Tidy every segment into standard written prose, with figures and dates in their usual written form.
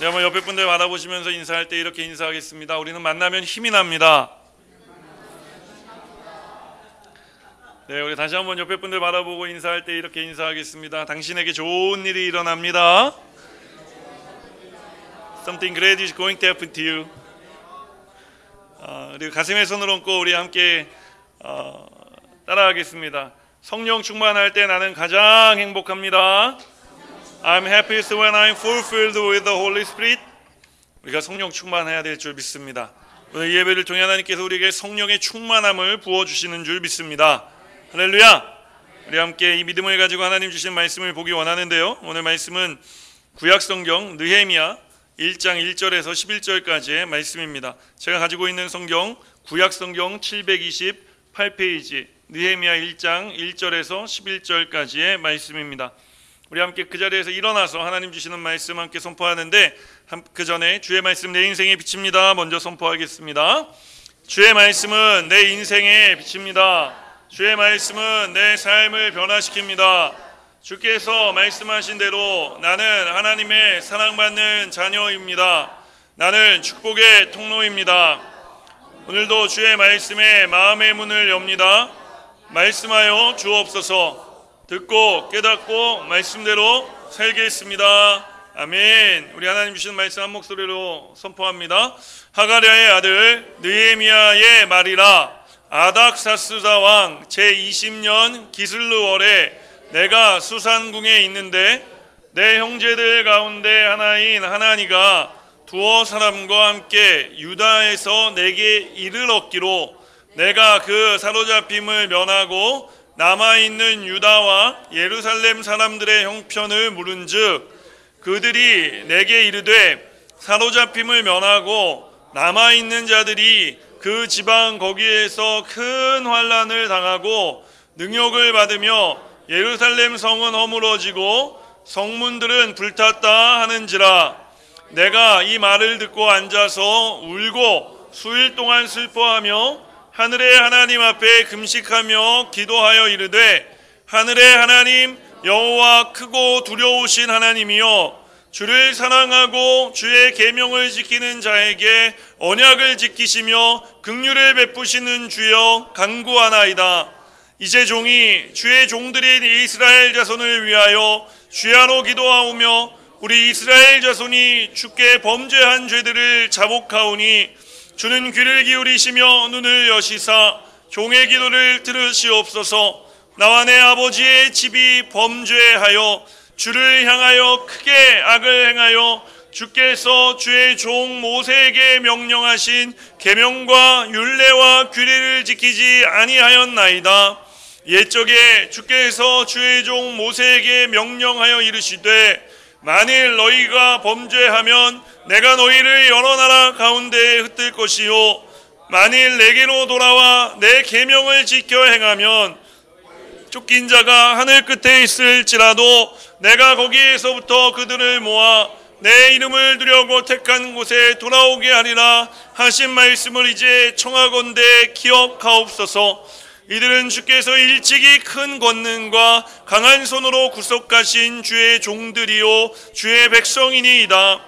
네, 한번 옆에 분들 바라보시면서 인사할 때 이렇게 인사하겠습니다. 우리는 만나면 힘이 납니다. 네, 우리 다시 한번 옆에 분들 바라보고 인사할 때 이렇게 인사하겠습니다. 당신에게 좋은 일이 일어납니다. Something great is going to happen to you. 그리고 가슴에 손을 얹고 우리 함께 따라하겠습니다. 성령 충만할 때 나는 가장 행복합니다. I'm happiest when I'm fulfilled with the Holy Spirit. 우리가 성령 충만해야 될 줄 믿습니다. 오늘 이 예배를 통해 하나님께서 우리에게 성령의 충만함을 부어주시는 줄 믿습니다. 할렐루야. 우리 함께 이 믿음을 가지고 하나님 주신 말씀을 보기 원하는데요, 오늘 말씀은 구약성경 느헤미야 1장 1절에서 11절까지의 말씀입니다. 제가 가지고 있는 성경 구약성경 728페이지 느헤미야 1장 1절에서 11절까지의 말씀입니다. 우리 함께 그 자리에서 일어나서 하나님 주시는 말씀 함께 선포하는데, 그 전에 주의 말씀 내 인생의 빛입니다. 먼저 선포하겠습니다. 주의 말씀은 내 인생의 빛입니다. 주의 말씀은 내 삶을 변화시킵니다. 주께서 말씀하신 대로 나는 하나님의 사랑받는 자녀입니다. 나는 축복의 통로입니다. 오늘도 주의 말씀에 마음의 문을 엽니다. 말씀하여 주옵소서. 듣고 깨닫고 말씀대로 살겠습니다. 아멘. 우리 하나님 주시는 말씀 한 목소리로 선포합니다. 하가랴의 아들 느헤미야의 말이라. 아닥사스다 왕 제20년 기슬르월에 내가 수산궁에 있는데 내 형제들 가운데 하나인 하나니가 두어 사람과 함께 유다에서 내게 이를 얻기로 내가 그 사로잡힘을 면하고 남아있는 유다와 예루살렘 사람들의 형편을 물은즉 그들이 내게 이르되 사로잡힘을 면하고 남아있는 자들이 그 지방 거기에서 큰 환난을 당하고 능욕을 받으며 예루살렘 성은 허물어지고 성문들은 불탔다 하는지라. 내가 이 말을 듣고 앉아서 울고 수일 동안 슬퍼하며 하늘의 하나님 앞에 금식하며 기도하여 이르되 하늘의 하나님 여호와 크고 두려우신 하나님이여, 주를 사랑하고 주의 계명을 지키는 자에게 언약을 지키시며 긍휼을 베푸시는 주여 간구하나이다. 이제 종이 주의 종들인 이스라엘 자손을 위하여 주야로 기도하오며 우리 이스라엘 자손이 주께 범죄한 죄들을 자복하오니 주는 귀를 기울이시며 눈을 여시사 종의 기도를 들으시옵소서. 나와 내 아버지의 집이 범죄하여 주를 향하여 크게 악을 행하여 주께서 주의 종 모세에게 명령하신 계명과 율례와 규례를 지키지 아니하였나이다. 옛적에 주께서 주의 종 모세에게 명령하여 이르시되 만일 너희가 범죄하면 내가 너희를 여러 나라 가운데에 흩을 것이요 만일 내게로 돌아와 내 계명을 지켜 행하면 쫓긴 자가 하늘 끝에 있을지라도 내가 거기에서부터 그들을 모아 내 이름을 두려고 택한 곳에 돌아오게 하리라 하신 말씀을 이제 청하건대 기억하옵소서. 이들은 주께서 일찍이 큰 권능과 강한 손으로 구속하신 주의 종들이요 주의 백성이니이다.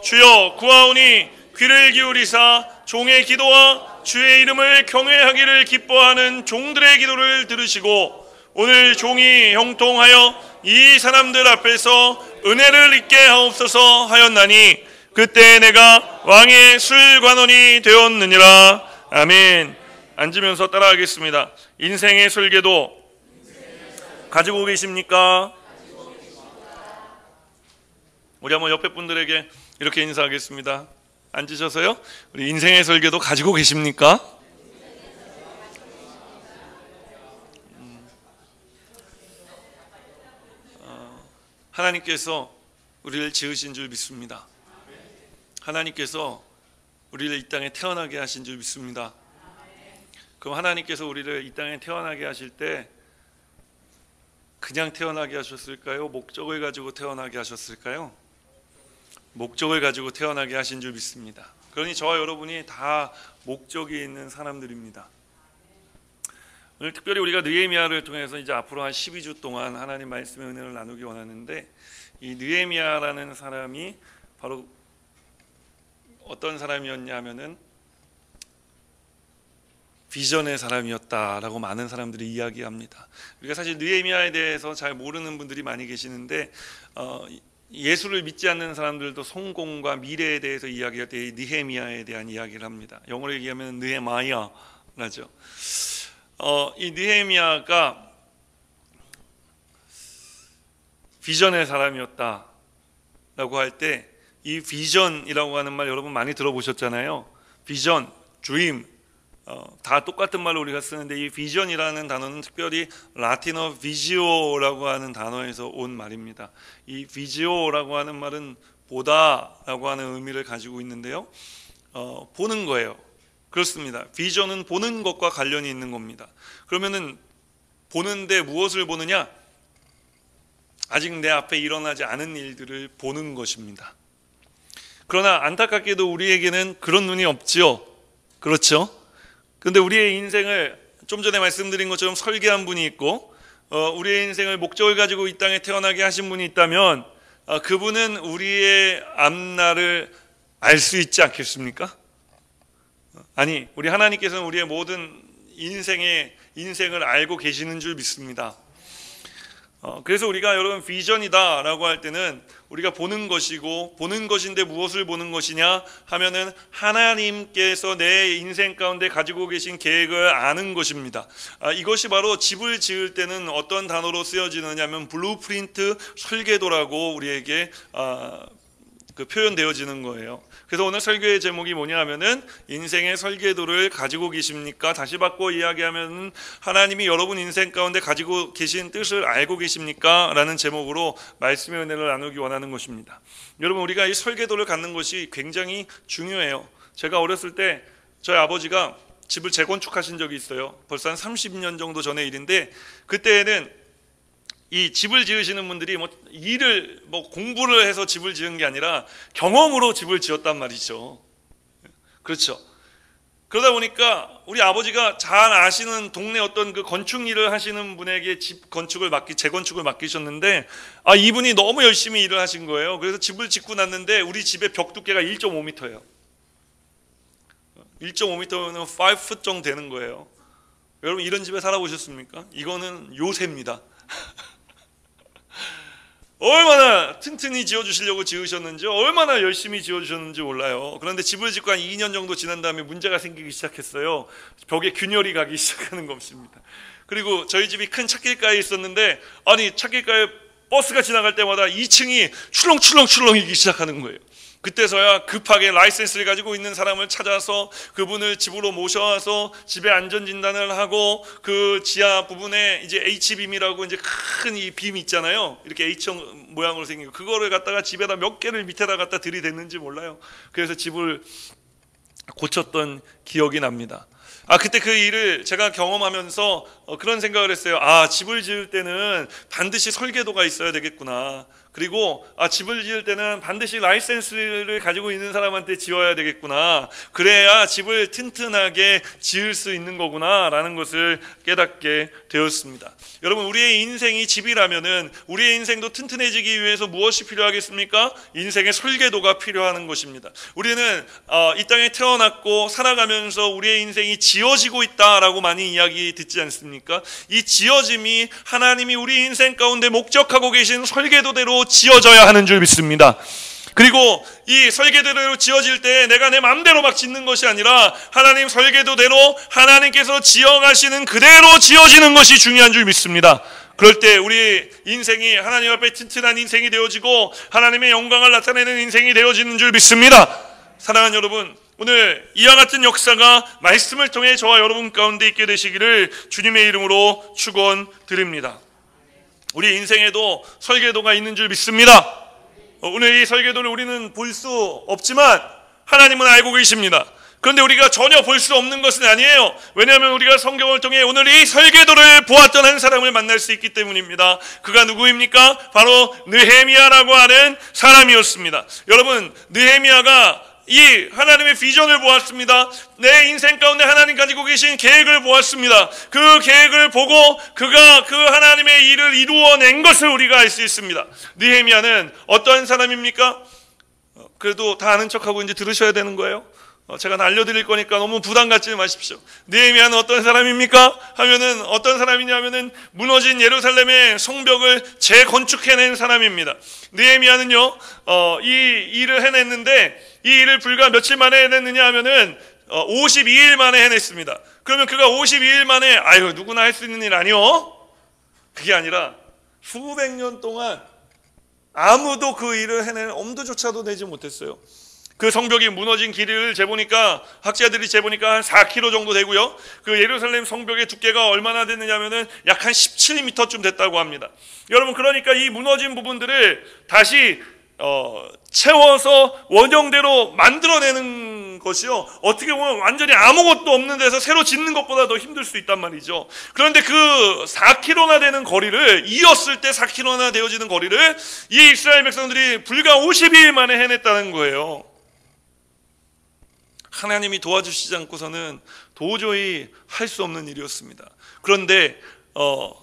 주여 구하오니 귀를 기울이사 종의 기도와 주의 이름을 경외하기를 기뻐하는 종들의 기도를 들으시고 오늘 종이 형통하여 이 사람들 앞에서 은혜를 입게 하옵소서 하였나니 그때 내가 왕의 술관원이 되었느니라. 아멘. 앉으면서 따라하겠습니다. 인생의 설계도 가지고 계십니까? 우리 한번 옆에 분들에게 이렇게 인사하겠습니다. 앉으셔서요. 우리 인생의 설계도 가지고 계십니까? 하나님께서 우리를 지으신 줄 믿습니다. 하나님께서 우리를 이 땅에 태어나게 하신 줄 믿습니다. 그럼 하나님께서 우리를 이 땅에 태어나게 하실 때 그냥 태어나게 하셨을까요? 목적을 가지고 태어나게 하셨을까요? 목적을 가지고 태어나게 하신 줄 믿습니다. 그러니 저와 여러분이 다 목적이 있는 사람들입니다. 오늘 특별히 우리가 느헤미야를 통해서 이제 앞으로 한 12주 동안 하나님 말씀의 은혜를 나누기 원하는데, 이 느헤미야라는 사람이 바로 어떤 사람이었냐 하면은 비전의 사람이었다라고 많은 사람들이 이야기합니다. 우리가 사실 느헤미야에 대해서 잘 모르는 분들이 많이 계시는데 예수를 믿지 않는 사람들도 성공과 미래에 대해서 이야기할 때 느헤미야에 대한 이야기를 합니다. 영어로 얘기하면 느헤마야라죠. 이 느헤미야가 비전의 사람이었다라고 할 때 이 비전이라고 하는 말 여러분 많이 들어보셨잖아요. 비전, 드림 다 똑같은 말로 우리가 쓰는데 이 비전이라는 단어는 특별히 라틴어 비지오라고 하는 단어에서 온 말입니다. 이 비지오라고 하는 말은 보다라고 하는 의미를 가지고 있는데요. 보는 거예요. 그렇습니다. 비전은 보는 것과 관련이 있는 겁니다. 그러면은 보는데 무엇을 보느냐? 아직 내 앞에 일어나지 않은 일들을 보는 것입니다. 그러나 안타깝게도 우리에게는 그런 눈이 없지요. 그렇죠? 그런데 우리의 인생을 좀 전에 말씀드린 것처럼 설계한 분이 있고 우리의 인생을 목적을 가지고 이 땅에 태어나게 하신 분이 있다면 그분은 우리의 앞날을 알 수 있지 않겠습니까? 아니, 우리 하나님께서는 우리의 모든 인생을 알고 계시는 줄 믿습니다. 그래서 우리가 여러분 비전이다 라고 할 때는 우리가 보는 것이고, 보는 것인데 무엇을 보는 것이냐 하면은 하나님께서 내 인생 가운데 가지고 계신 계획을 아는 것입니다. 이것이 바로 집을 지을 때는 어떤 단어로 쓰여지느냐 하면 블루프린트, 설계도라고 우리에게 표현되어지는 거예요. 그래서 오늘 설교의 제목이 뭐냐 하면은 인생의 설계도를 가지고 계십니까? 다시 바꿔 이야기하면 하나님이 여러분 인생 가운데 가지고 계신 뜻을 알고 계십니까? 라는 제목으로 말씀의 은혜를 나누기 원하는 것입니다. 여러분, 우리가 이 설계도를 갖는 것이 굉장히 중요해요. 제가 어렸을 때 저희 아버지가 집을 재건축하신 적이 있어요. 벌써 한 30년 정도 전의 일인데, 그때에는 이 집을 지으시는 분들이 공부를 해서 집을 지은 게 아니라 경험으로 집을 지었단 말이죠. 그렇죠. 그러다 보니까 우리 아버지가 잘 아시는 동네 어떤 그 건축 일을 하시는 분에게 집 건축을 재건축을 맡기셨는데, 이분이 너무 열심히 일을 하신 거예요. 그래서 집을 짓고 났는데 우리 집의 벽 두께가 1.5m예요. 1.5m면 5ft 정도 되는 거예요. 여러분, 이런 집에 살아보셨습니까? 이거는 요새입니다. 얼마나 튼튼히 지어주시려고 지으셨는지, 얼마나 열심히 지어주셨는지 몰라요. 그런데 집을 짓고 한 2년 정도 지난 다음에 문제가 생기기 시작했어요. 벽에 균열이 가기 시작하는 것입니다. 그리고 저희 집이 큰 찻길가에 있었는데, 찻길가에 버스가 지나갈 때마다 2층이 출렁출렁이기 시작하는 거예요. 그때서야 급하게 라이센스를 가지고 있는 사람을 찾아서 그분을 집으로 모셔와서 집에 안전진단을 하고, 그 지하 부분에 이제 H빔이라고 이제 큰 이 빔 있잖아요. 이렇게 H형 모양으로 생긴 거. 그거를 갖다가 집에다 몇 개를 밑에다 갖다 들이댔는지 몰라요. 그래서 집을 고쳤던 기억이 납니다. 그때 그 일을 제가 경험하면서 그런 생각을 했어요. 집을 지을 때는 반드시 설계도가 있어야 되겠구나. 그리고 집을 지을 때는 반드시 라이센스를 가지고 있는 사람한테 지어야 되겠구나. 그래야 집을 튼튼하게 지을 수 있는 거구나 라는 것을 깨닫게 되었습니다. 여러분, 우리의 인생이 집이라면은 우리의 인생도 튼튼해지기 위해서 무엇이 필요하겠습니까? 인생의 설계도가 필요한 것입니다. 우리는 이 땅에 태어났고 살아가면서 우리의 인생이 지어지고 있다라고 많이 이야기 듣지 않습니까? 이 지어짐이 하나님이 우리 인생 가운데 목적하고 계신 설계도대로 지어져야 하는 줄 믿습니다. 그리고 이 설계도대로 지어질 때 내가 내 마음대로 막 짓는 것이 아니라 하나님 설계도대로 하나님께서 지어가시는 그대로 지어지는 것이 중요한 줄 믿습니다. 그럴 때 우리 인생이 하나님 앞에 튼튼한 인생이 되어지고 하나님의 영광을 나타내는 인생이 되어지는 줄 믿습니다. 사랑하는 여러분, 오늘 이와 같은 역사가 말씀을 통해 저와 여러분 가운데 있게 되시기를 주님의 이름으로 축원드립니다. 우리 인생에도 설계도가 있는 줄 믿습니다. 오늘 이 설계도를 우리는 볼 수 없지만 하나님은 알고 계십니다. 그런데 우리가 전혀 볼 수 없는 것은 아니에요. 왜냐하면 우리가 성경을 통해 오늘 이 설계도를 보았던 한 사람을 만날 수 있기 때문입니다. 그가 누구입니까? 바로 느헤미야라고 하는 사람이었습니다. 여러분, 느헤미야가 이 하나님의 비전을 보았습니다. 내 인생 가운데 하나님 가지고 계신 계획을 보았습니다. 그 계획을 보고 그가 그 하나님의 일을 이루어낸 것을 우리가 알 수 있습니다. 느헤미야는 어떠한 사람입니까? 그래도 다 아는 척하고 이제 들으셔야 되는 거예요. 제가 알려드릴 거니까 너무 부담 갖지 마십시오. 느헤미야는 어떤 사람입니까? 하면은 어떤 사람이냐면은 무너진 예루살렘의 성벽을 재건축해낸 사람입니다. 느헤미야는요, 이 일을 해냈는데 이 일을 불과 며칠 만에 해냈느냐 하면은 52일 만에 해냈습니다. 그러면 그가 52일 만에 아유 누구나 할 수 있는 일 아니요? 그게 아니라 수백 년 동안 아무도 그 일을 해낼 엄두조차도 내지 못했어요. 그 성벽이 무너진 길이를 재보니까 학자들이 재보니까 한 4km 정도 되고요. 그 예루살렘 성벽의 두께가 얼마나 됐느냐면은 약 한 17m쯤 됐다고 합니다. 여러분 그러니까 이 무너진 부분들을 다시 채워서 원형대로 만들어내는 것이요, 어떻게 보면 완전히 아무것도 없는 데서 새로 짓는 것보다 더 힘들 수 있단 말이죠. 그런데 그 4km나 되는 거리를, 이었을 때 4km나 되어지는 거리를 이 이스라엘 백성들이 불과 52일 만에 해냈다는 거예요. 하나님이 도와주시지 않고서는 도저히 할 수 없는 일이었습니다. 그런데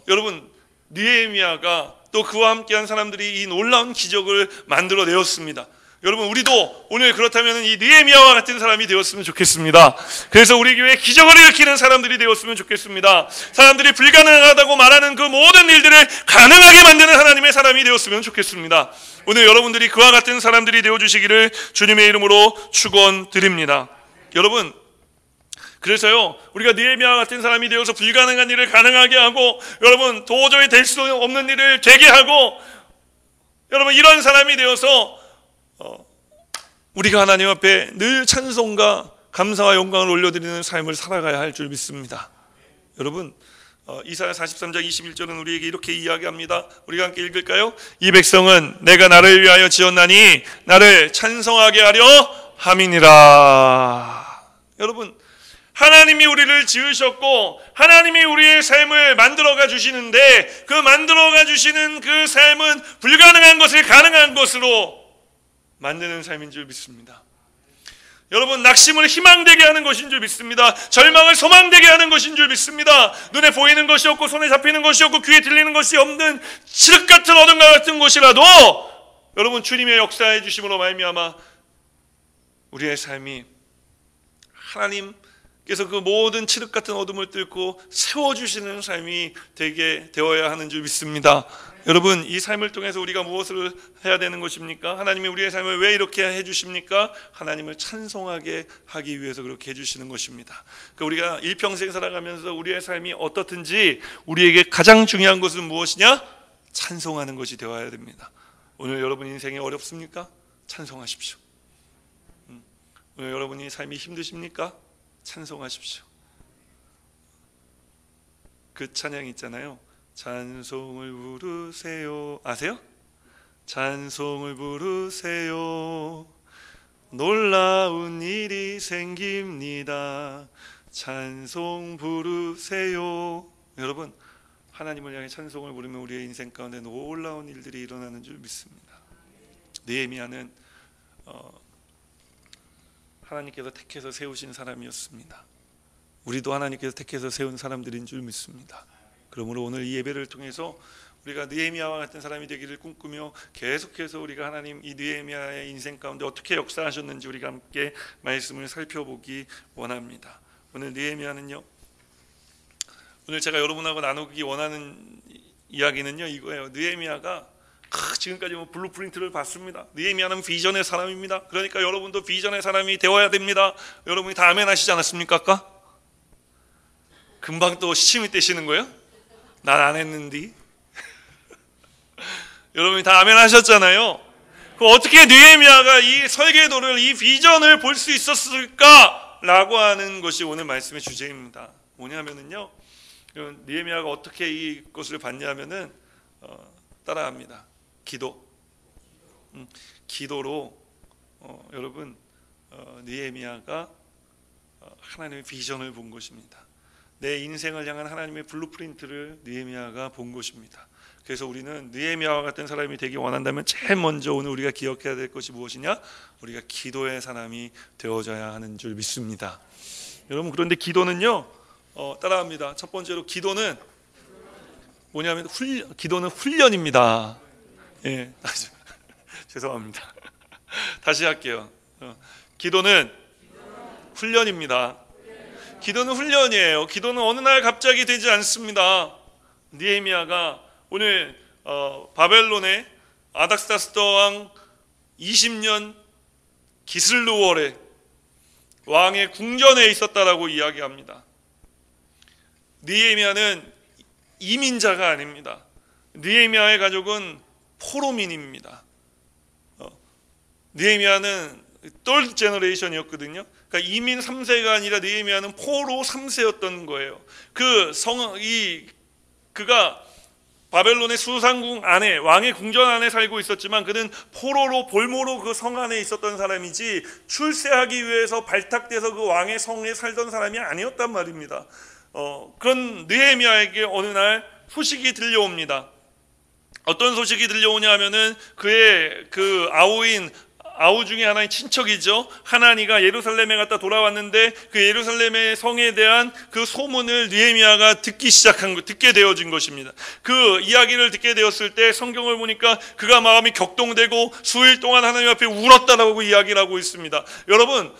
여러분 느헤미야가 또 그와 함께한 사람들이 이 놀라운 기적을 만들어내었습니다. 여러분 우리도 오늘 그렇다면 이 느헤미야와 같은 사람이 되었으면 좋겠습니다. 그래서 우리 교회에 기적을 일으키는 사람들이 되었으면 좋겠습니다. 사람들이 불가능하다고 말하는 그 모든 일들을 가능하게 만드는 하나님의 사람이 되었으면 좋겠습니다. 오늘 여러분들이 그와 같은 사람들이 되어주시기를 주님의 이름으로 축원드립니다. 여러분 그래서요 우리가 느헤미야 같은 사람이 되어서 불가능한 일을 가능하게 하고, 여러분 도저히 될 수 없는 일을 되게 하고, 여러분 이런 사람이 되어서 우리가 하나님 앞에 늘 찬송과 감사와 영광을 올려드리는 삶을 살아가야 할 줄 믿습니다. 여러분 이사야 43장 21절은 우리에게 이렇게 이야기합니다. 우리가 함께 읽을까요? 이 백성은 내가 나를 위하여 지었나니 나를 찬송하게 하려 함이니라. 여러분 하나님이 우리를 지으셨고 하나님이 우리의 삶을 만들어가 주시는데, 그 만들어가 주시는 그 삶은 불가능한 것을 가능한 것으로 만드는 삶인 줄 믿습니다. 여러분 낙심을 희망되게 하는 것인 줄 믿습니다. 절망을 소망되게 하는 것인 줄 믿습니다. 눈에 보이는 것이 없고 손에 잡히는 것이 없고 귀에 들리는 것이 없는 칠흑 같은 어둠과 같은 곳이라도 여러분 주님의 역사해 주심으로 말미암아 우리의 삶이 하나님께서 그 모든 칠흑 같은 어둠을 뚫고 세워주시는 삶이 되게 되어야 하는 줄 믿습니다. 여러분 이 삶을 통해서 우리가 무엇을 해야 되는 것입니까? 하나님이 우리의 삶을 왜 이렇게 해주십니까? 하나님을 찬송하게 하기 위해서 그렇게 해주시는 것입니다. 그러니까 우리가 일평생 살아가면서 우리의 삶이 어떻든지 우리에게 가장 중요한 것은 무엇이냐? 찬송하는 것이 되어야 됩니다. 오늘 여러분 인생이 어렵습니까? 찬송하십시오. 오늘 여러분이 삶이 힘드십니까? 찬송하십시오. 그 찬양 있잖아요. 찬송을 부르세요. 아세요? 찬송을 부르세요. 놀라운 일이 생깁니다. 찬송 부르세요. 여러분 하나님을 향해 찬송을 부르면 우리의 인생 가운데 놀라운 일들이 일어나는 줄 믿습니다. 느헤미야는 하나님께서 택해서 세우신 사람이었습니다. 우리도 하나님께서 택해서 세운 사람들인 줄 믿습니다. 그러므로 오늘 이 예배를 통해서 우리가 느헤미야와 같은 사람이 되기를 꿈꾸며 계속해서 우리가 하나님 이 느헤미야의 인생 가운데 어떻게 역사하셨는지 우리가 함께 말씀을 살펴보기 원합니다. 오늘 느헤미야는요, 오늘 제가 여러분하고 나누기 원하는 이야기는요 이거예요. 느헤미야가 지금까지 블루프린트를 봤습니다. 느헤미야는 비전의 사람입니다. 그러니까 여러분도 비전의 사람이 되어야 됩니다. 여러분이 다 아멘 하시지 않았습니까? 아까? 금방 또 시침이 떼시는 거예요? 난 안 했는데. 여러분이 다 아멘 하셨잖아요. 어떻게 느헤미야가 이 설계도를, 이 비전을 볼 수 있었을까? 라고 하는 것이 오늘 말씀의 주제입니다. 뭐냐면은요, 느헤미야가 어떻게 이것을 봤냐면은 따라합니다. 기도로 여러분 느헤미야가 하나님의 비전을 본 것입니다. 내 인생을 향한 하나님의 블루프린트를 느헤미야가 본 것입니다. 그래서 우리는 느헤미야와 같은 사람이 되기 원한다면 제일 먼저 오늘 우리가 기억해야 될 것이 무엇이냐? 우리가 기도의 사람이 되어져야 하는 줄 믿습니다. 여러분 그런데 기도는요 따라합니다. 첫 번째로 기도는 뭐냐면 기도는 훈련입니다. 예, 죄송합니다. 다시 할게요. 기도는 훈련입니다. 기도는 훈련이에요. 기도는 어느 날 갑자기 되지 않습니다. 느헤미야가 오늘 바벨론의 아닥사스다 왕 20년 기슬루월에 왕의 궁전에 있었다라고 이야기합니다. 느헤미야는 이민자가 아닙니다. 느헤미야의 가족은 포로민입니다. 느헤미야는 third generation이었거든요. 그러니까 이민 3세가 아니라 느헤미야는 포로 3세였던 거예요. 그가 바벨론의 수상궁 안에, 왕의 궁전 안에 살고 있었지만 그는 포로로 볼모로 그 성 안에 있었던 사람이지 출세하기 위해서 발탁돼서 그 왕의 성에 살던 사람이 아니었단 말입니다. 그런 느헤미야에게 어느 날 소식이 들려옵니다. 어떤 소식이 들려오냐 하면은 그의 그 아우 중에 하나의 친척이죠. 하나니가 예루살렘에 갔다 돌아왔는데 그 예루살렘의 성에 대한 그 소문을 느헤미야가 듣게 되어진 것입니다. 그 이야기를 듣게 되었을 때 성경을 보니까 그가 마음이 격동되고 수일 동안 하나님 앞에 울었다라고 이야기를 하고 있습니다. 여러분,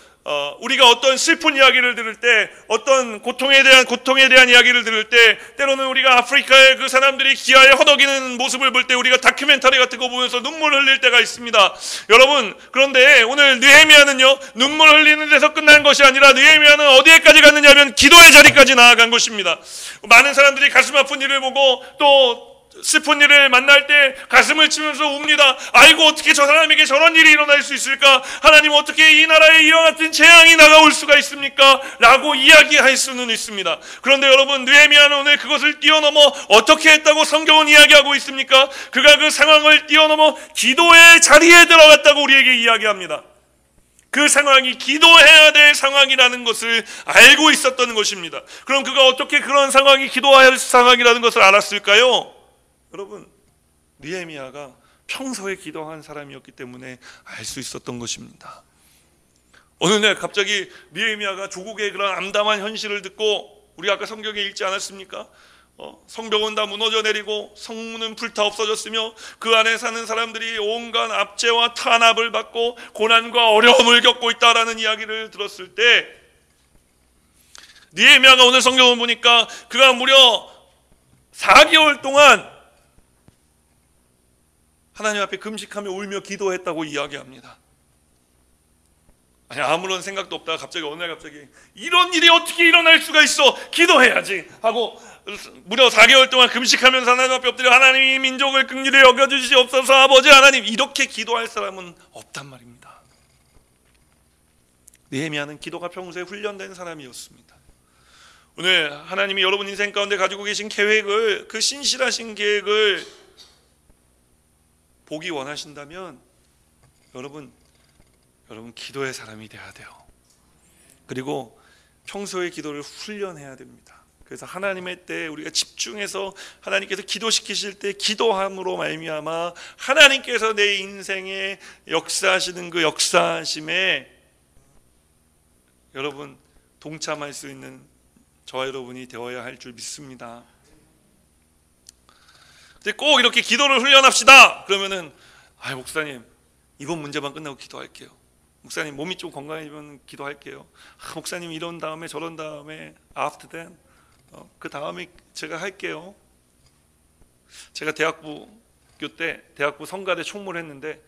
우리가 어떤 슬픈 이야기를 들을 때, 어떤 고통에 대한 이야기를 들을 때, 때로는 우리가 아프리카의 그 사람들이 기아에 허덕이는 모습을 볼 때 우리가 다큐멘터리 같은 거 보면서 눈물 흘릴 때가 있습니다. 여러분, 그런데 오늘 느헤미야는요, 눈물 흘리는 데서 끝난 것이 아니라 느헤미야는 어디에까지 갔느냐 하면 기도의 자리까지 나아간 것입니다. 많은 사람들이 가슴 아픈 일을 보고 또 슬픈 일을 만날 때 가슴을 치면서 웁니다. 아이고, 어떻게 저 사람에게 저런 일이 일어날 수 있을까? 하나님, 어떻게 이 나라에 이와 같은 재앙이 나가올 수가 있습니까? 라고 이야기할 수는 있습니다. 그런데 여러분, 느헤미야는 오늘 그것을 뛰어넘어 어떻게 했다고 성경은 이야기하고 있습니까? 그가 그 상황을 뛰어넘어 기도의 자리에 들어갔다고 우리에게 이야기합니다. 그 상황이 기도해야 될 상황이라는 것을 알고 있었던 것입니다. 그럼 그가 어떻게 그런 상황이 기도해야 할 상황이라는 것을 알았을까요? 여러분, 느헤미야가 평소에 기도한 사람이었기 때문에 알 수 있었던 것입니다. 어느 날 갑자기 느헤미야가 조국의 그런 암담한 현실을 듣고, 우리 아까 성경에 읽지 않았습니까? 성벽은 다 무너져 내리고 성문은 불타 없어졌으며 그 안에 사는 사람들이 온갖 압제와 탄압을 받고 고난과 어려움을 겪고 있다라는 이야기를 들었을 때, 느헤미야가 오늘 성경을 보니까 그가 무려 4개월 동안 하나님 앞에 금식하며 울며 기도했다고 이야기합니다. 아니, 아무런 생각도 없다가 갑자기 어느 날 갑자기 이런 일이 어떻게 일어날 수가 있어, 기도해야지 하고 무려 4개월 동안 금식하면서 하나님 앞에 엎드려 하나님, 이 민족을 긍휼히 여겨주시옵소서 아버지 하나님, 이렇게 기도할 사람은 없단 말입니다. 느헤미야는 기도가 평소에 훈련된 사람이었습니다. 오늘 하나님이 여러분 인생 가운데 가지고 계신 계획을, 그 신실하신 계획을 보기 원하신다면 여러분 기도의 사람이 돼야 돼요. 그리고 평소의 기도를 훈련해야 됩니다. 그래서 하나님의 때에 우리가 집중해서 하나님께서 기도시키실 때 기도함으로 말미암아 하나님께서 내 인생에 역사하시는 그 역사하심에 여러분 동참할 수 있는 저와 여러분이 되어야 할 줄 믿습니다. 근데 꼭 이렇게 기도를 훈련합시다 그러면은, 목사님 이번 문제만 끝나고 기도할게요. 목사님 몸이 좀 건강해지면 기도할게요. 목사님 이런 다음에 저런 다음에 after then 그 다음에 제가 할게요. 제가 대학부 성가대 총무를 했는데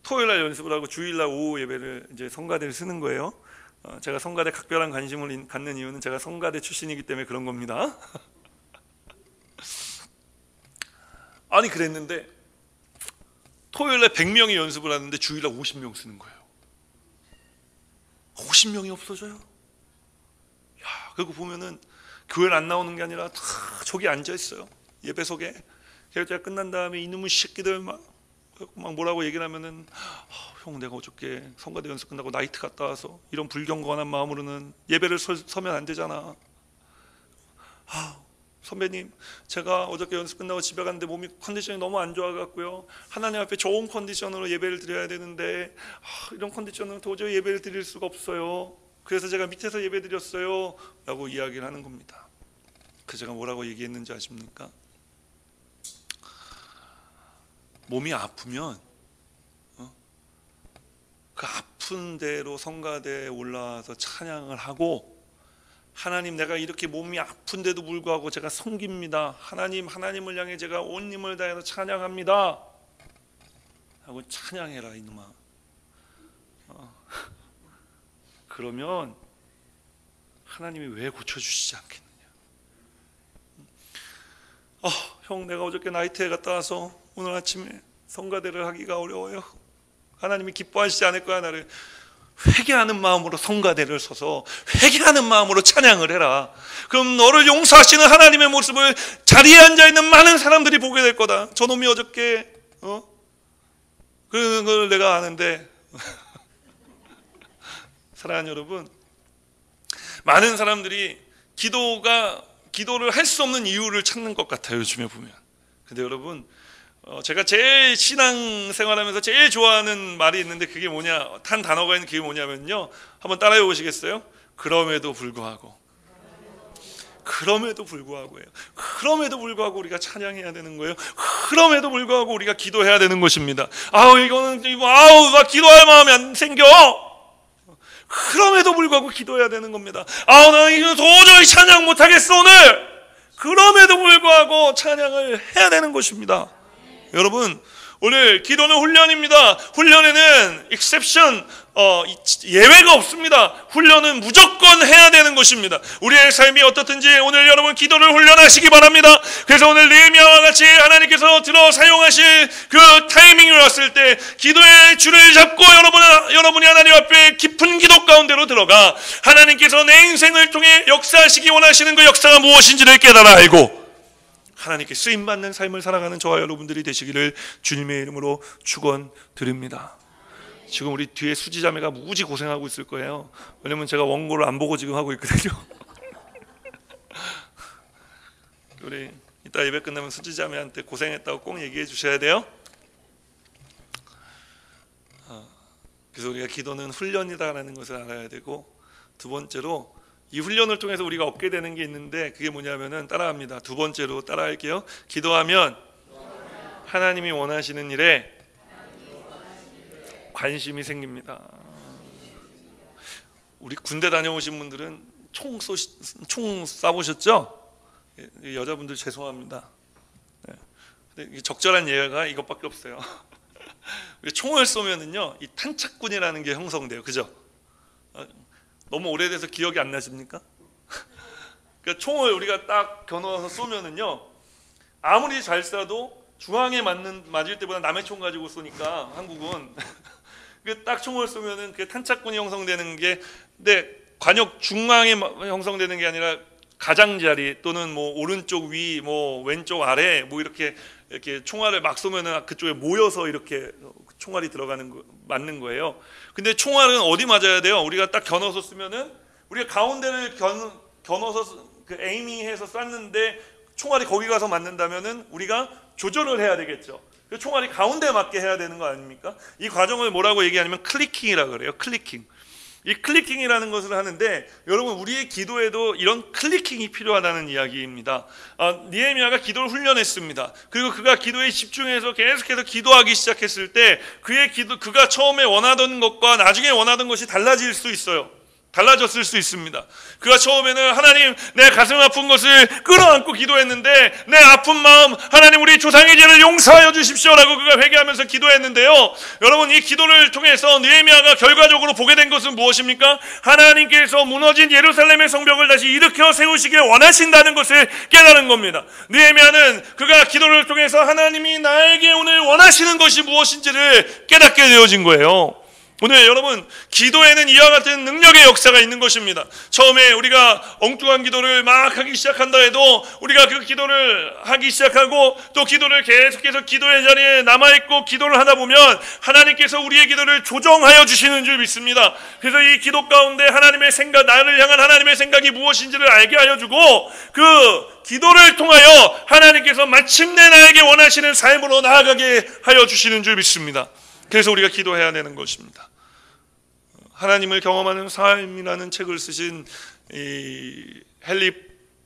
토요일날 연습을 하고 주일날 오후 예배를 이제 성가대를 쓰는 거예요. 제가 성가대 각별한 관심을 갖는 이유는 제가 성가대 출신이기 때문에 그런 겁니다. 아니, 그랬는데 토요일날 100명이 연습을 하는데 주일날 50명 쓰는 거예요. 50명이 없어져요. 그리고 보면은 교회를 안 나오는 게 아니라 다 저기 앉아 있어요. 예배석에. 제가 끝난 다음에 이놈의 새끼들 막 뭐라고 얘기를 하면은, 형 내가 어저께 성가대 연습 끝나고 나이트 갔다 와서 이런 불경건한 마음으로는 예배를 서면 안 되잖아. 선배님, 제가 어저께 연습 끝나고 집에 갔는데 몸이 컨디션이 너무 안 좋아갖고요, 하나님 앞에 좋은 컨디션으로 예배를 드려야 되는데 이런 컨디션으로 도저히 예배를 드릴 수가 없어요. 그래서 제가 밑에서 예배 드렸어요 라고 이야기를 하는 겁니다. 그래서 제가 뭐라고 얘기했는지 아십니까? 몸이 아프면 그 아픈 대로 성가대에 올라와서 찬양을 하고, 하나님, 내가 이렇게 몸이 아픈데도 불구하고 제가 섬깁니다. 하나님을 향해 제가 온 힘을 다해서 찬양합니다 하고 찬양해라 이놈아. 그러면 하나님이 왜 고쳐주시지 않겠느냐. 형, 내가 어저께 나이트에 갔다 와서 오늘 아침에 성가대를 하기가 어려워요. 하나님이 기뻐하시지 않을 거야. 나를 회개하는 마음으로 성가대를 서서 회개하는 마음으로 찬양을 해라. 그럼 너를 용서하시는 하나님의 모습을 자리에 앉아있는 많은 사람들이 보게 될 거다. 저놈이 어저께 그걸 내가 아는데 사랑하는 여러분, 많은 사람들이 기도를 할 수 없는 이유를 찾는 것 같아요, 요즘에 보면. 근데 여러분, 제가 제일 신앙생활하면서 제일 좋아하는 말이 있는데 그게 뭐냐, 한 단어가 있는 그게 뭐냐면요, 한번 따라해 보시겠어요? 그럼에도 불구하고. 그럼에도 불구하고예요. 그럼에도 불구하고 우리가 찬양해야 되는 거예요. 그럼에도 불구하고 우리가 기도해야 되는 것입니다. 나 기도할 마음이 안 생겨. 그럼에도 불구하고 기도해야 되는 겁니다. 나 이거 도저히 찬양 못하겠어 오늘. 그럼에도 불구하고 찬양을 해야 되는 것입니다. 여러분, 오늘 기도는 훈련입니다. 훈련에는 exception, 예외가 없습니다. 훈련은 무조건 해야 되는 것입니다. 우리의 삶이 어떻든지 오늘 여러분 기도를 훈련하시기 바랍니다. 그래서 오늘 느헤미야와 같이 하나님께서 들어 사용하실 그 타이밍이 왔을 때 기도의 줄을 잡고 여러분이 하나님 앞에 깊은 기도 가운데로 들어가 하나님께서 내 인생을 통해 역사하시기 원하시는 그 역사가 무엇인지를 깨달아 알고 하나님께 쓰임받는 삶을 살아가는 저와 여러분들이 되시기를 주님의 이름으로 축원드립니다. 지금 우리 뒤에 수지자매가 무지 고생하고 있을 거예요. 왜냐면 제가 원고를 안 보고 지금 하고 있거든요. 우리 이따 예배 끝나면 수지자매한테 고생했다고 꼭 얘기해 주셔야 돼요. 그래서 우리가 기도는 훈련이다라는 것을 알아야 되고, 두 번째로 이 훈련을 통해서 우리가 얻게 되는 게 있는데 그게 뭐냐면은 따라합니다. 두 번째로 따라할게요. 기도하면 하나님이 원하시는 일에 관심이 생깁니다. 우리 군대 다녀오신 분들은 총 쏴보셨죠? 여자분들 죄송합니다. 근데 적절한 예가 이것밖에 없어요. 총을 쏘면은요, 이 탄착군이라는 게 형성돼요. 그죠? 너무 오래돼서 기억이 안 나십니까? 그러니까 총을 우리가 딱 겨누어서 쏘면은요, 아무리 잘 쏴도 중앙에 맞을 때보다 남의 총 가지고 쏘니까 한국은 딱 총을 쏘면은 그 탄착군이 형성되는 게, 근데 관역 중앙에 형성되는 게 아니라 가장자리 또는 뭐 오른쪽 위, 뭐 왼쪽 아래, 뭐 이렇게 총알을 막 쏘면은 그쪽에 모여서 이렇게 총알이 맞는 거예요. 근데 총알은 어디 맞아야 돼요? 우리가 딱 겨눠서 쏘면은 우리가 가운데를 겨눠서 그 에이밍해서 쐈는데 총알이 거기 가서 맞는다면은 우리가 조절을 해야 되겠죠. 그 총알이 가운데 맞게 해야 되는 거 아닙니까? 이 과정을 뭐라고 얘기하냐면 클리킹이라고 그래요. 클리킹. 이 클리킹이라는 것을 하는데, 여러분 우리의 기도에도 이런 클리킹이 필요하다는 이야기입니다. 느헤미야가 기도를 훈련했습니다. 그리고 그가 기도에 집중해서 계속해서 기도하기 시작했을 때 그가 처음에 원하던 것과 나중에 원하던 것이 달라질 수 있어요. 달라졌을 수 있습니다. 그가 처음에는 하나님, 내 가슴 아픈 것을 끌어안고 기도했는데 내 아픈 마음, 하나님 우리 조상의 죄를 용서하여 주십시오라고 그가 회개하면서 기도했는데요, 여러분 이 기도를 통해서 느헤미야가 결과적으로 보게 된 것은 무엇입니까? 하나님께서 무너진 예루살렘의 성벽을 다시 일으켜 세우시길 원하신다는 것을 깨달은 겁니다. 느헤미야는 그가 기도를 통해서 하나님이 나에게 오늘 원하시는 것이 무엇인지를 깨닫게 되어진 거예요. 오늘 여러분 기도에는 이와 같은 능력의 역사가 있는 것입니다. 처음에 우리가 엉뚱한 기도를 막 하기 시작한다 해도 우리가 그 기도를 하기 시작하고 또 기도를 계속해서 기도의 자리에 남아있고 기도를 하다 보면 하나님께서 우리의 기도를 조정하여 주시는 줄 믿습니다. 그래서 이 기도 가운데 하나님의 생각, 나를 향한 하나님의 생각이 무엇인지를 알게 하여 주고, 그 기도를 통하여 하나님께서 마침내 나에게 원하시는 삶으로 나아가게 하여 주시는 줄 믿습니다. 그래서 우리가 기도해야 되는 것입니다. 하나님을 경험하는 삶이라는 책을 쓰신 이 헨리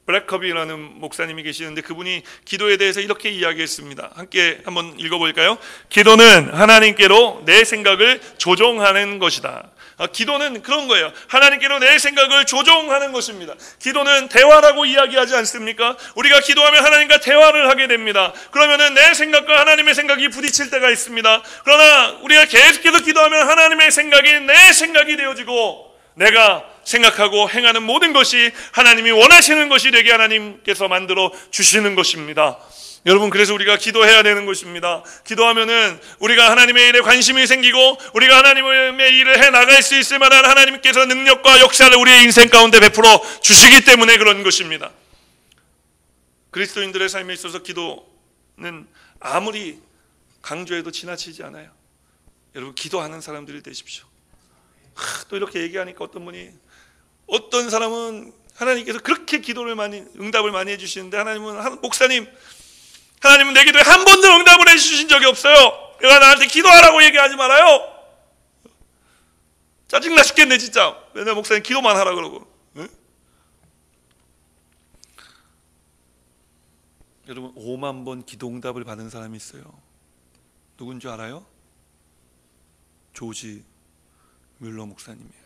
블랙커비라는 목사님이 계시는데 그분이 기도에 대해서 이렇게 이야기했습니다. 함께 한번 읽어볼까요? 기도는 하나님께로 내 생각을 조종하는 것이다. 기도는 그런 거예요. 하나님께로 내 생각을 조종하는 것입니다. 기도는 대화라고 이야기하지 않습니까? 우리가 기도하면 하나님과 대화를 하게 됩니다. 그러면은 내 생각과 하나님의 생각이 부딪힐 때가 있습니다. 그러나 우리가 계속해서 기도하면 하나님의 생각이 내 생각이 되어지고 내가 생각하고 행하는 모든 것이 하나님이 원하시는 것이 되게 하나님께서 만들어 주시는 것입니다. 여러분, 그래서 우리가 기도해야 되는 것입니다. 기도하면은 우리가 하나님의 일에 관심이 생기고 우리가 하나님의 일을 해 나갈 수 있을 만한 하나님께서 능력과 역사를 우리의 인생 가운데 베풀어 주시기 때문에 그런 것입니다. 그리스도인들의 삶에 있어서 기도는 아무리 강조해도 지나치지 않아요. 여러분, 기도하는 사람들이 되십시오. 또 이렇게 얘기하니까 어떤 사람은 하나님께서 그렇게 기도를 응답을 많이 해주시는데 목사님, 하나님은 내 기도에 한 번도 응답을 해주신 적이 없어요. 내가 나한테 기도하라고 얘기하지 말아요. 짜증나 죽겠네 진짜. 맨날 목사님 기도만 하라 그러고. 네? 여러분, 5만 번 기도 응답을 받은 사람이 있어요. 누군지 알아요? 조지 뮬러 목사님이에요.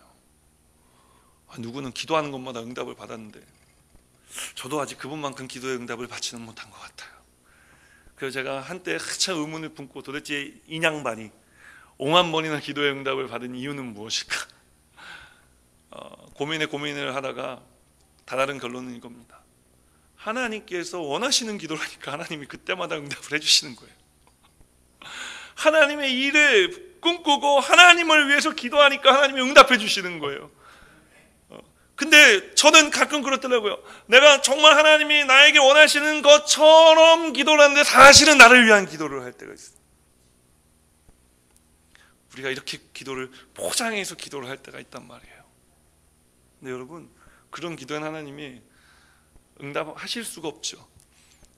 누구는 기도하는 것마다 응답을 받았는데 저도 아직 그분만큼 기도의 응답을 받지는 못한 것 같아요. 그래서 제가 한때 한참 의문을 품고 도대체 이 양반이 5만 번이나 기도의 응답을 받은 이유는 무엇일까? 고민을 하다가 다다른 결론은 이겁니다. 하나님께서 원하시는 기도를 하니까 하나님이 그때마다 응답을 해주시는 거예요. 하나님의 일을 꿈꾸고 하나님을 위해서 기도하니까 하나님이 응답해 주시는 거예요. 근데 저는 가끔 그렇더라고요. 내가 정말 하나님이 나에게 원하시는 것처럼 기도를 하는데 사실은 나를 위한 기도를 할 때가 있어요. 우리가 이렇게 기도를 포장해서 기도를 할 때가 있단 말이에요. 근데 여러분, 그런 기도는 하나님이 응답하실 수가 없죠.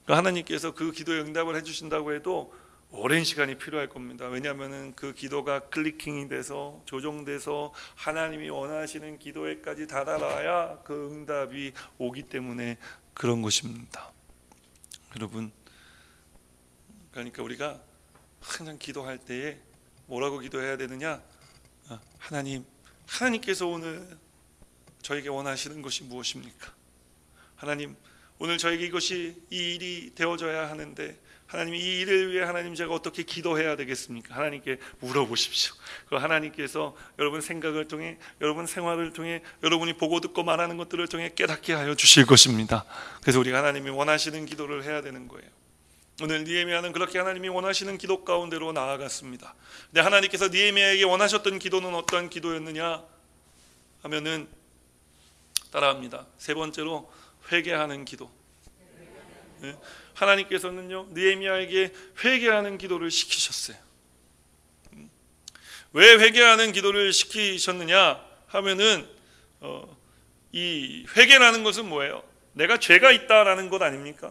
하나님께서 그 기도에 응답을 해주신다고 해도 오랜 시간이 필요할 겁니다. 왜냐하면 그 기도가 클리킹이 돼서 조정돼서 하나님이 원하시는 기도에까지 다다라야 그 응답이 오기 때문에 그런 것입니다. 여러분, 그러니까 우리가 항상 기도할 때에 뭐라고 기도해야 되느냐? 하나님께서 오늘 저에게 원하시는 것이 무엇입니까? 하나님, 오늘 저에게 이 일이 되어져야 하는데 하나님, 이 일을 위해 하나님 제가 어떻게 기도해야 되겠습니까? 하나님께 물어보십시오. 그 하나님께서 여러분 생각을 통해, 여러분 생활을 통해, 여러분이 보고 듣고 말하는 것들을 통해 깨닫게 하여 주실 것입니다. 그래서 우리가 하나님이 원하시는 기도를 해야 되는 거예요. 오늘 느헤미야는 그렇게 하나님이 원하시는 기도 가운데로 나아갔습니다. 근데 하나님께서 느헤미야에게 원하셨던 기도는 어떠한 기도였느냐 하면은 따라합니다. 세 번째로 회개하는 기도. 네? 하나님께서는요, 느헤미야에게 회개하는 기도를 시키셨어요. 왜 회개하는 기도를 시키셨느냐 하면은 이 회개라는 것은 뭐예요? 내가 죄가 있다라는 것 아닙니까?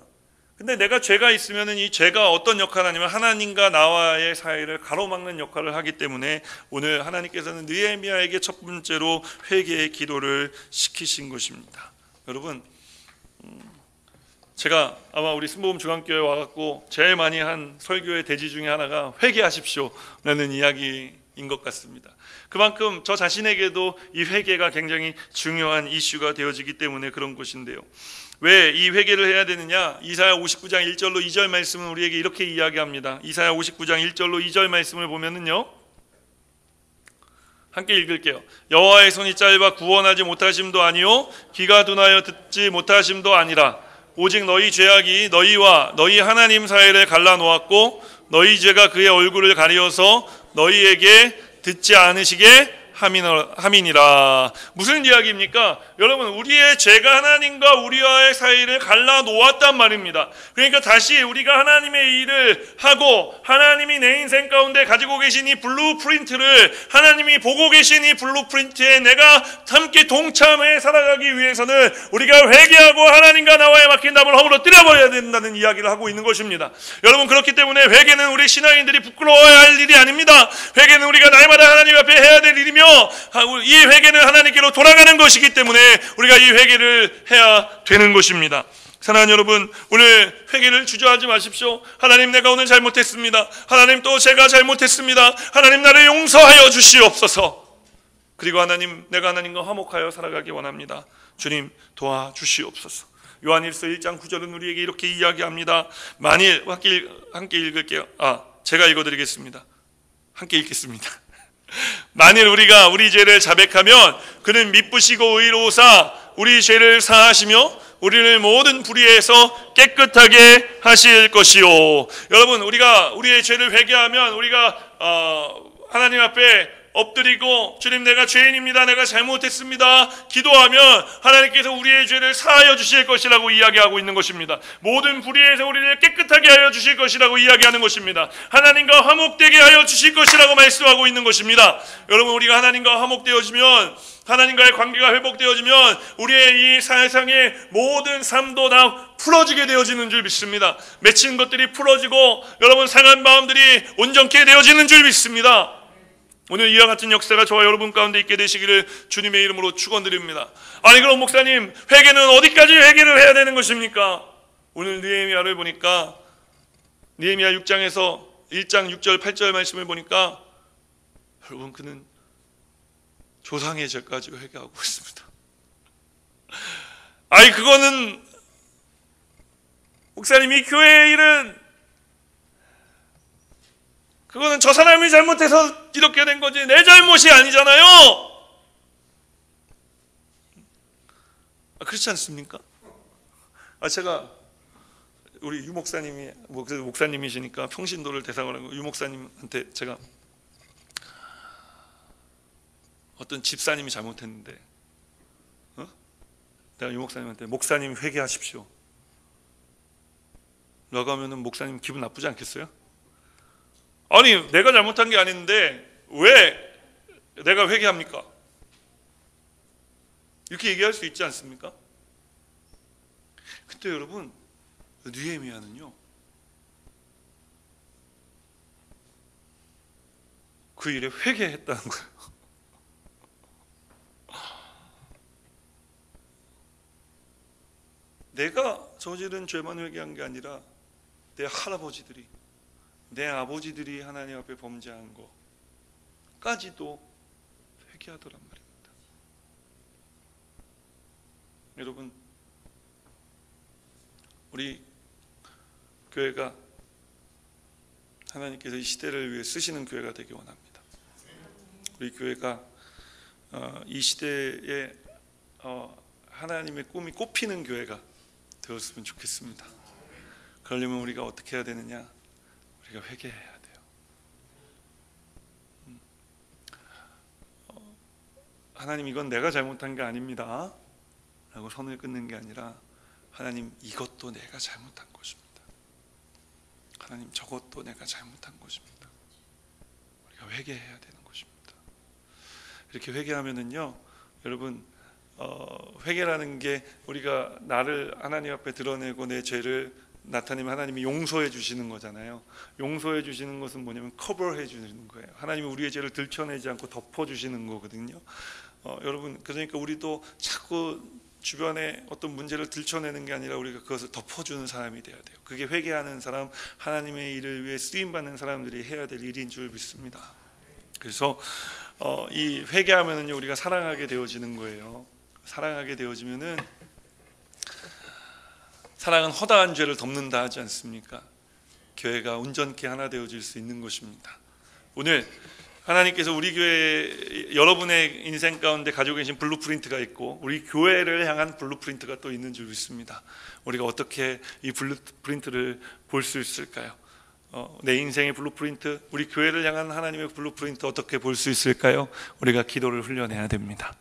근데 내가 죄가 있으면은 이 죄가 어떤 역할을 하냐면 하나님과 나와의 사이를 가로막는 역할을 하기 때문에 오늘 하나님께서는 느헤미야에게 첫 번째로 회개의 기도를 시키신 것입니다. 여러분, 제가 아마 우리 순복음 중앙교회 와갖고 제일 많이 한 설교의 대지 중에 하나가 회개하십시오 라는 이야기인 것 같습니다. 그만큼 저 자신에게도 이 회개가 굉장히 중요한 이슈가 되어지기 때문에 그런 것인데요. 왜 이 회개를 해야 되느냐? 이사야 59장 1절로 2절 말씀은 우리에게 이렇게 이야기합니다. 이사야 59장 1절로 2절 말씀을 보면은요, 함께 읽을게요. 여호와의 손이 짧아 구원하지 못하심도 아니요 귀가 둔하여 듣지 못하심도 아니라 오직 너희 죄악이 너희와 너희 하나님 사이를 갈라놓았고 너희 죄가 그의 얼굴을 가리어서 너희에게 듣지 않으시게 함이니라. 무슨 이야기입니까? 여러분, 우리의 죄가 하나님과 우리와의 사이를 갈라놓았단 말입니다. 그러니까 다시 우리가 하나님의 일을 하고 하나님이 내 인생 가운데 가지고 계신 이 블루프린트를, 하나님이 보고 계신 이 블루프린트에 내가 함께 동참해 살아가기 위해서는 우리가 회개하고 하나님과 나와의 막힌 담을 허물어뜨려버려야 된다는 이야기를 하고 있는 것입니다. 여러분, 그렇기 때문에 회개는 우리 신앙인들이 부끄러워야 할 일이 아닙니다. 회개는 우리가 날마다 하나님 앞에 해야 될 일이며 이 회개는 하나님께로 돌아가는 것이기 때문에 때문에 우리가 이 회개를 해야 되는 것입니다. 사랑하는 여러분, 오늘 회개를 주저하지 마십시오. 하나님, 내가 오늘 잘못했습니다. 하나님, 또 제가 잘못했습니다. 하나님, 나를 용서하여 주시옵소서. 그리고 하나님, 내가 하나님과 화목하여 살아가기 원합니다. 주님, 도와주시옵소서. 요한일서 1장 9절은 우리에게 이렇게 이야기합니다. 만일 함께 읽을게요. 제가 읽어드리겠습니다. 함께 읽겠습니다. 만일 우리가 우리 죄를 자백하면 그는 미쁘시고 의로우사 우리 죄를 사하시며 우리를 모든 불의에서 깨끗하게 하실 것이요. 여러분, 우리가 우리의 죄를 회개하면 우리가 하나님 앞에 엎드리고 주님, 내가 죄인입니다, 내가 잘못했습니다 기도하면 하나님께서 우리의 죄를 사하여 주실 것이라고 이야기하고 있는 것입니다. 모든 불의에서 우리를 깨끗하게 하여 주실 것이라고 이야기하는 것입니다. 하나님과 화목되게 하여 주실 것이라고 말씀하고 있는 것입니다. 여러분, 우리가 하나님과 화목되어지면, 하나님과의 관계가 회복되어지면 우리의 이 세상의 모든 삶도 다 풀어지게 되어지는 줄 믿습니다. 맺힌 것들이 풀어지고 여러분, 상한 마음들이 온전케 되어지는 줄 믿습니다. 오늘 이와 같은 역사가 저와 여러분 가운데 있게 되시기를 주님의 이름으로 축원드립니다. 아니, 그럼 목사님, 회개는 어디까지 회개를 해야 되는 것입니까? 오늘 느헤미야를 보니까, 느헤미야 6장에서 1장 6절 8절 말씀을 보니까 여러분, 그는 조상의 죄까지 회개하고 있습니다. 아니, 그거는 목사님, 이 교회의 일은 그거는 저 사람이 잘못해서 이렇게 된 거지 내 잘못이 아니잖아요. 그렇지 않습니까? 제가 우리 유 목사님이 그래도 목사님이시니까 평신도를 대상으로 하고 유 목사님한테 제가 어떤 집사님이 잘못했는데 내가 유 목사님한테 목사님 회개하십시오 라고 하면은 목사님 기분 나쁘지 않겠어요? 아니, 내가 잘못한 게 아닌데 왜 내가 회개합니까? 이렇게 얘기할 수 있지 않습니까? 근데 여러분, 느헤미야는요, 그 일에 회개했다는 거예요. 내가 저지른 죄만 회개한 게 아니라 내 할아버지들이, 내 아버지들이 하나님 앞에 범죄한 것까지도 회개하더란 말입니다. 여러분, 우리 교회가 하나님께서 이 시대를 위해 쓰시는 교회가 되기 원합니다. 우리 교회가 이 시대에 하나님의 꿈이 꽃피는 교회가 되었으면 좋겠습니다. 그러려면 우리가 어떻게 해야 되느냐? 우리가 회개해야 돼요. 하나님, 이건 내가 잘못한 게 아닙니다 라고 선을 끊는 게 아니라, 하나님, 이것도 내가 잘못한 것입니다. 하나님, 저것도 내가 잘못한 것입니다. 우리가 회개해야 되는 것입니다. 이렇게 회개하면은요, 여러분, 회개라는 게 우리가 나를 하나님 앞에 드러내고 내 죄를 나타내면 하나님이 용서해 주시는 거잖아요. 용서해 주시는 것은 뭐냐면 커버해 주는 거예요. 하나님이 우리의 죄를 들춰내지 않고 덮어 주시는 거거든요. 여러분, 그러니까 우리도 자꾸 주변에 어떤 문제를 들춰내는 게 아니라 우리가 그것을 덮어주는 사람이 돼야 돼요. 그게 회개하는 사람, 하나님의 일을 위해 쓰임받는 사람들이 해야 될 일인 줄 믿습니다. 그래서 이 회개하면은요, 우리가 사랑하게 되어지는 거예요. 사랑하게 되어지면은, 사랑은 허다한 죄를 덮는다 하지 않습니까? 교회가 온전케 하나 되어질 수 있는 것입니다. 오늘 하나님께서 우리 교회, 여러분의 인생 가운데 가지고 계신 블루프린트가 있고 우리 교회를 향한 블루프린트가 또 있는 줄 믿습니다. 우리가 어떻게 이 블루프린트를 볼 수 있을까요? 내 인생의 블루프린트, 우리 교회를 향한 하나님의 블루프린트 어떻게 볼 수 있을까요? 우리가 기도를 훈련해야 됩니다.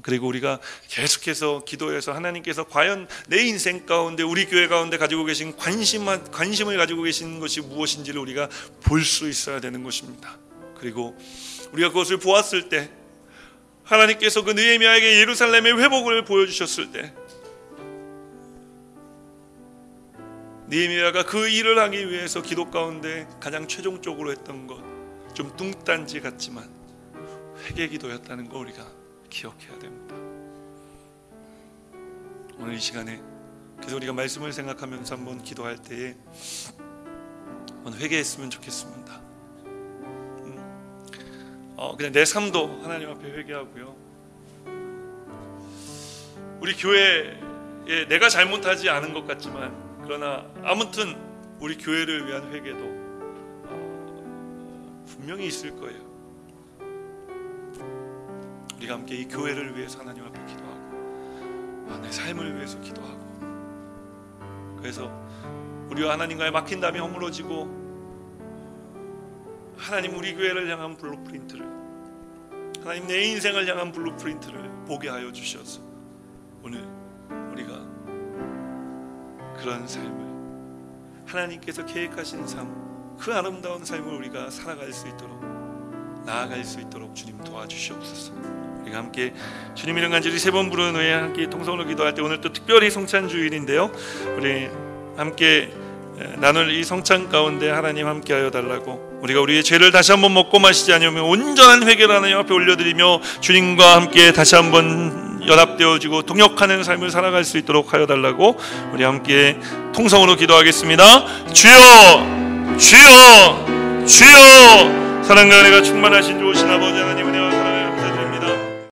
그리고 우리가 계속해서 기도해서 하나님께서 과연 내 인생 가운데, 우리 교회 가운데 가지고 계신 관심을 가지고 계신 것이 무엇인지를 우리가 볼 수 있어야 되는 것입니다. 그리고 우리가 그것을 보았을 때, 하나님께서 그 느헤미야에게 예루살렘의 회복을 보여주셨을 때, 느헤미야가 그 일을 하기 위해서 기도 가운데 가장 최종적으로 했던 것, 좀 뚱딴지 같지만 회개 기도였다는 거 우리가 기억해야 됩니다. 오늘 이 시간에 그래서 우리가 말씀을 생각하면서 한번 기도할 때에 한번 회개했으면 좋겠습니다. 그냥 내 삶도 하나님 앞에 회개하고요. 우리 교회에 내가 잘못하지 않은 것 같지만 그러나 아무튼 우리 교회를 위한 회개도 분명히 있을 거예요. 우리가 함께 이 교회를 위해서 하나님 앞에 기도하고 내 삶을 위해서 기도하고 그래서 우리와 하나님과의 막힌담이 허물어지고 하나님 우리 교회를 향한 블루프린트를 하나님 내 인생을 향한 블루프린트를 보게 하여 주셔서 오늘 우리가 그런 삶을 하나님께서 계획하신 삶 그 아름다운 삶을 우리가 살아갈 수 있도록 나아갈 수 있도록 주님 도와주시옵소서. 우리가 함께 주님 이름 간절히 3번 부르는 후에 함께 통성으로 기도할 때 오늘 또 특별히 성찬 주일인데요. 우리 함께 나눌 이 성찬 가운데 하나님 함께하여 달라고 우리가 우리의 죄를 다시 한번 먹고 마시지 않으면 온전한 회개를 하나님 앞에 올려드리며 주님과 함께 다시 한번 연합되어지고 동역하는 삶을 살아갈 수 있도록 하여 달라고 우리 함께 통성으로 기도하겠습니다. 주여 주여 주여 사랑과 은혜가 충만하신 좋으신 아버지 하나님